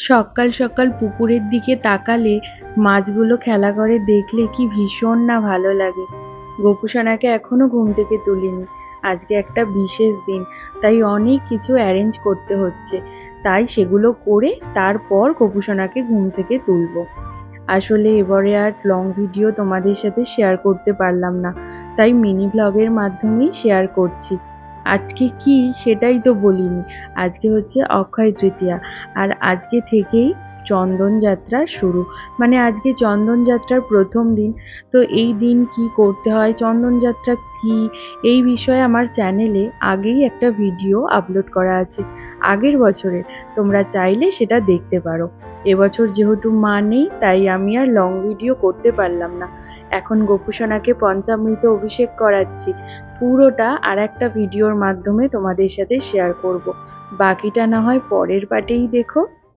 সকাল সকাল পুকুরের দিকে তাকালে মাছগুলো খেলা করে দেখলে কি ভীষণ না ভালো লাগে। গোপুসোনাকে এখনো ঘুম থেকে তুলিনি। আজকে একটা বিশেষ দিন, তাই অনেক কিছু অ্যারেঞ্জ করতে হচ্ছে। তাই সেগুলো করে তারপর গোপুসোনাকে ঘুম থেকে তুলবো। আসলে এবারে আর লং ভিডিও তোমাদের সাথে শেয়ার করতে পারলাম না, তাই মিনি ব্লগের মাধ্যমেই শেয়ার করছি। আজকে কি সেটাই তো বলিনি। আজকে হচ্ছে অক্ষয় তৃতীয়া, আর আজকে থেকেই চন্দন যাত্রা শুরু। মানে আজকে চন্দন যাত্রার প্রথম দিন। তো এই দিন কি করতে হয়, চন্দন যাত্রা কি, এই বিষয়ে আমার চ্যানেলে আগেই একটা ভিডিও আপলোড করা আছে আগের বছরে। তোমরা চাইলে সেটা দেখতে পারো। এবছর যেহেতু মা নেই, তাই আমি আর লং ভিডিও করতে পারলাম না। এখন গোপুসোনাকে পঞ্চামৃত অভিষেক করাচ্ছি। পুরোটা আর একটা ভিডিওর মাধ্যমে তোমাদের সাথে শেয়ার করব। বাকিটা না হয় পরের পার্টেই দেখো।